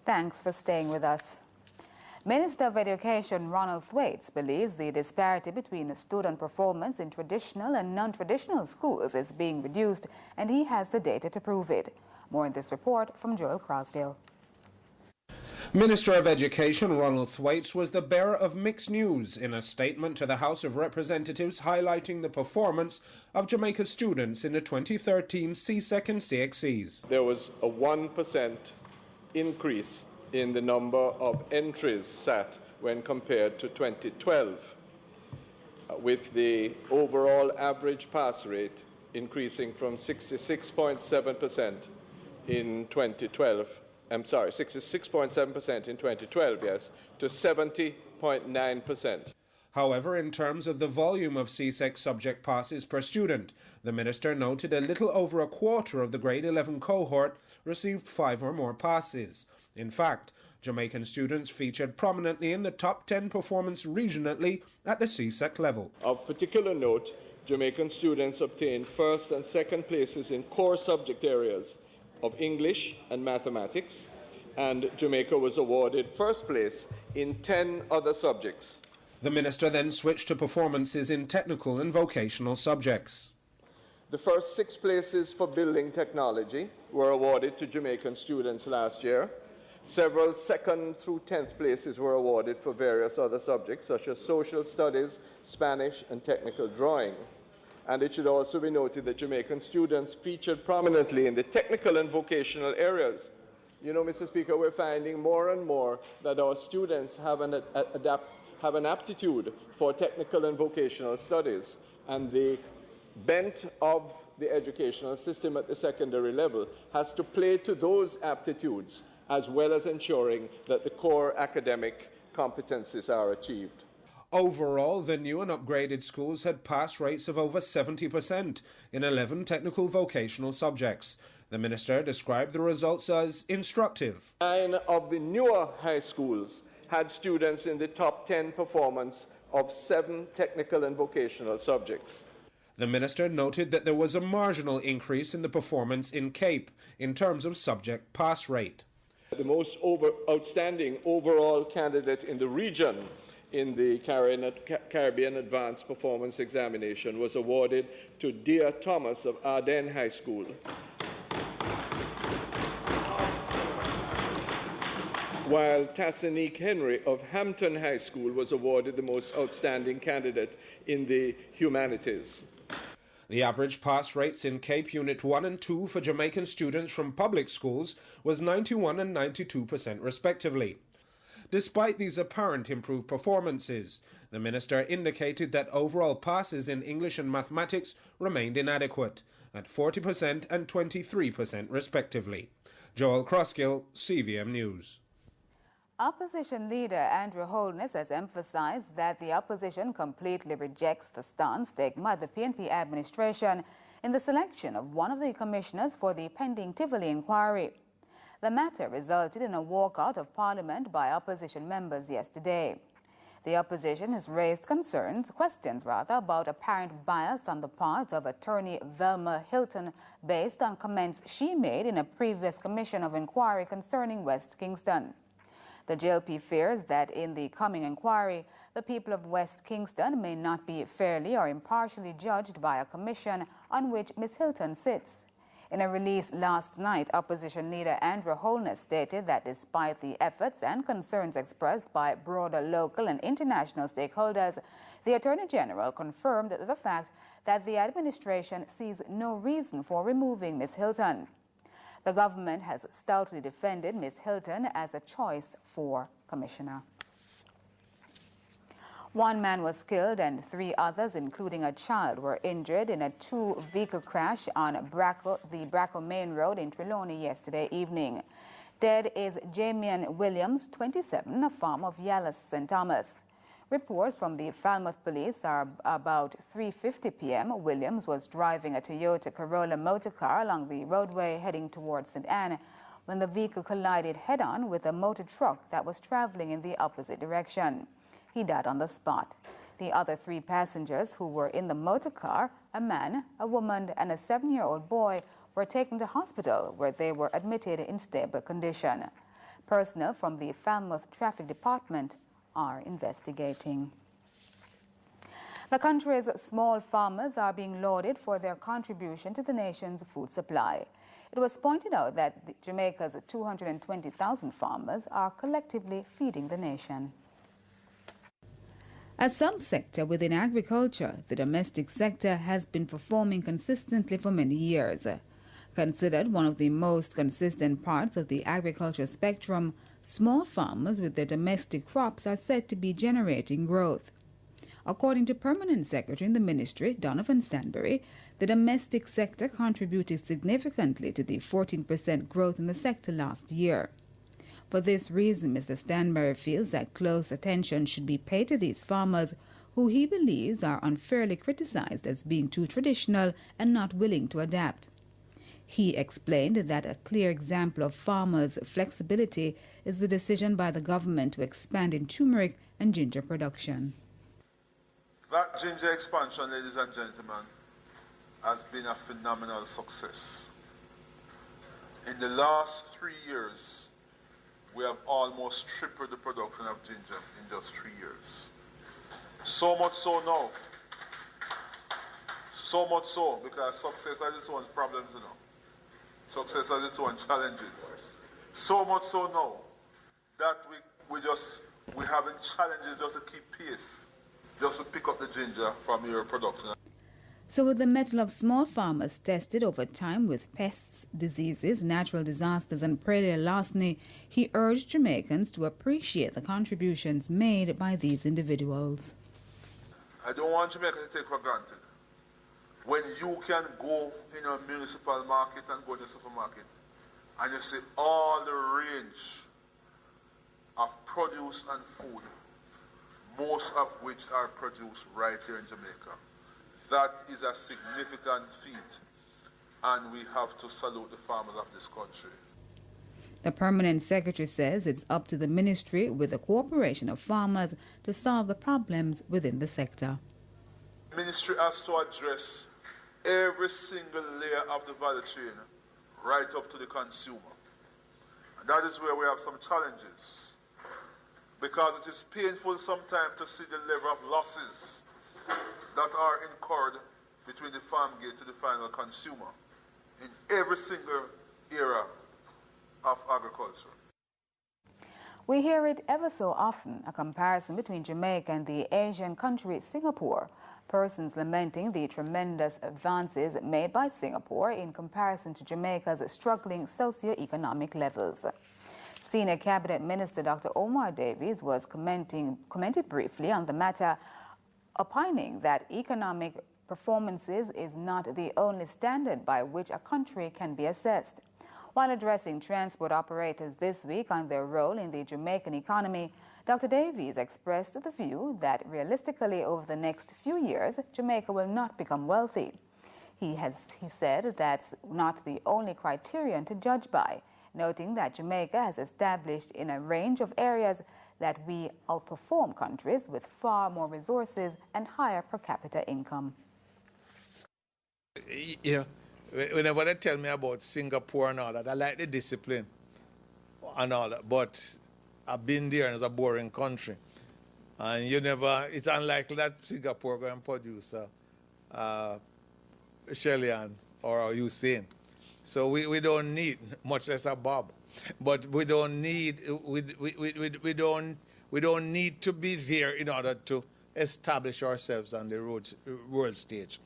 Thanks for staying with us. Minister of Education Ronald Thwaites believes the disparity between student performance in traditional and non-traditional schools is being reduced, and he has the data to prove it. More in this report from Joel Crosgill. Minister of Education Ronald Thwaites was the bearer of mixed news in a statement to the House of Representatives highlighting the performance of Jamaica students in the 2013 CSEC and CXCs. There was a 1% increase in the number of entries sat when compared to 2012, with the overall average pass rate increasing from 66.7% in 2012. 66.7% in 2012, yes, to 70.9%. However, in terms of the volume of CSEC subject passes per student, the minister noted a little over a quarter of the grade 11 cohort received 5 or more passes. In fact, Jamaican students featured prominently in the top 10 performance regionally at the CSEC level. Of particular note, Jamaican students obtained first and second places in core subject areas of English and mathematics, and Jamaica was awarded first place in 10 other subjects. The minister then switched to performances in technical and vocational subjects. The first 6 places for building technology were awarded to Jamaican students last year. Several 2nd through 10th places were awarded for various other subjects such as social studies, Spanish, and technical drawing. And it should also be noted that Jamaican students featured prominently in the technical and vocational areas. You know, Mr. Speaker, we're finding more and more that our students have an aptitude for technical and vocational studies, and the bent of the educational system at the secondary level has to play to those aptitudes, as well as ensuring that the core academic competencies are achieved. Overall, the new and upgraded schools had pass rates of over 70% in 11 technical vocational subjects. The minister described the results as instructive. 9 of the newer high schools had students in the top 10 performance of 7 technical and vocational subjects. The minister noted that there was a marginal increase in the performance in CAPE in terms of subject pass rate. The most outstanding overall candidate in the region in the Caribbean Advanced Performance Examination was awarded to Dear Thomas of Ardennes High School. While Tassanique Henry of Hampton High School was awarded the most outstanding candidate in the humanities. The average pass rates in CAPE Unit 1 and 2 for Jamaican students from public schools was 91% and 92% respectively. Despite these apparent improved performances, the minister indicated that overall passes in English and mathematics remained inadequate, at 40% and 23% respectively. Joel Crosgill, CVM News. Opposition leader Andrew Holness has emphasized that the opposition completely rejects the stance taken by the PNP administration in the selection of one of the commissioners for the pending Tivoli inquiry. The matter resulted in a walkout of Parliament by opposition members yesterday. The opposition has raised questions about apparent bias on the part of attorney Velma Hilton based on comments she made in a previous commission of inquiry concerning West Kingston. The JLP fears that in the coming inquiry, the people of West Kingston may not be fairly or impartially judged by a commission on which Ms. Hilton sits. In a release last night, opposition leader Andrew Holness stated that despite the efforts and concerns expressed by broader local and international stakeholders, the Attorney General confirmed the fact that the administration sees no reason for removing Ms. Hilton. The government has stoutly defended Ms. Hilton as a choice for commissioner. 1 man was killed and 3 others, including a child, were injured in a 2-vehicle crash on the Braco Main Road in Trelawney yesterday evening. Dead is Jamian Williams, 27, a farmer of Yallis, St. Thomas. Reports from the Falmouth police are about 3:50 p.m. Williams was driving a Toyota Corolla motor car along the roadway heading towards St. Anne when the vehicle collided head-on with a motor truck that was traveling in the opposite direction. He died on the spot. The other 3 passengers who were in the motor car, a man, a woman, and a 7-year-old boy, were taken to hospital where they were admitted in stable condition. Personnel from the Falmouth Traffic Department are investigating. The country's small farmers are being lauded for their contribution to the nation's food supply. It was pointed out that Jamaica's 220,000 farmers are collectively feeding the nation. As subsector within agriculture, the domestic sector has been performing consistently for many years. Considered one of the most consistent parts of the agriculture spectrum, small farmers with their domestic crops are said to be generating growth. According to Permanent Secretary in the Ministry, Donovan Stanbury, the domestic sector contributed significantly to the 14% growth in the sector last year. For this reason, Mr. Stanbury feels that close attention should be paid to these farmers who he believes are unfairly criticized as being too traditional and not willing to adapt. He explained that a clear example of farmers' flexibility is the decision by the government to expand in turmeric and ginger production. That ginger expansion, ladies and gentlemen, has been a phenomenal success. In the last 3 years, we have almost tripled the production of ginger in just 3 years. So much so now. So much so, because success has its own problems, you know. Success has its own challenges. So much so now that we're having challenges just to keep pace, just to pick up the ginger from your production. So with the mettle of small farmers tested over time with pests, diseases, natural disasters and predatory larceny, he urged Jamaicans to appreciate the contributions made by these individuals. I don't want Jamaica to take for granted. When you can go in a municipal market and go to the supermarket and you see all the range of produce and food, most of which are produced right here in Jamaica. That is a significant feat, and we have to salute the farmers of this country. The Permanent Secretary says it's up to the ministry, with the cooperation of farmers, to solve the problems within the sector. The ministry has to address every single layer of the value chain, right up to the consumer. And that is where we have some challenges, because it is painful sometimes to see the level of losses that are incurred between the farm gate to the final consumer in every single era of agriculture. We hear it ever so often, a comparison between Jamaica and the Asian country Singapore. Persons lamenting the tremendous advances made by Singapore in comparison to Jamaica's struggling socio-economic levels. Senior Cabinet Minister Dr. Omar Davies was commented briefly on the matter, opining that economic performances is not the only standard by which a country can be assessed. While addressing transport operators this week on their role in the Jamaican economy, Dr. Davies expressed the view that realistically over the next few years, Jamaica will not become wealthy. He said that's not the only criterion to judge by, noting that Jamaica has established in a range of areas that we outperform countries with far more resources and higher per capita income. Yeah, whenever they tell me about Singapore and all that, I like the discipline and all that, but I've been there and it's a boring country. And it's unlikely that Singapore going to produce Shellyan or a Hussein. So we don't need, much less a Bob. But we don't need to be there in order to establish ourselves on the world stage.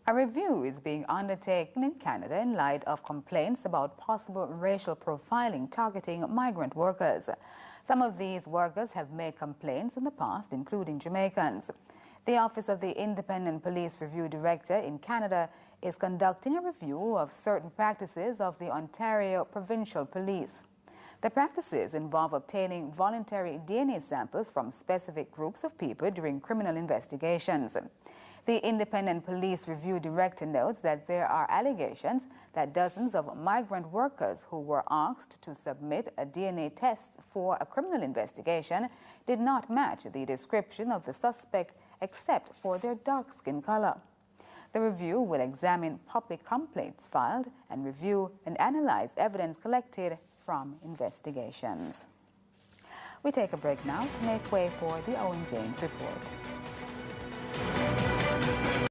A review is being undertaken in Canada in light of complaints about possible racial profiling targeting migrant workers. Some of these workers have made complaints in the past, including Jamaicans. The Office of the Independent Police Review Director in Canada is conducting a review of certain practices of the Ontario Provincial Police. The practices involve obtaining voluntary DNA samples from specific groups of people during criminal investigations. The Independent Police Review Director notes that there are allegations that dozens of migrant workers who were asked to submit a DNA test for a criminal investigation did not match the description of the suspect except for their dark skin color. The review will examine public complaints filed and review and analyze evidence collected from investigations. We take a break now to make way for the Owen James report.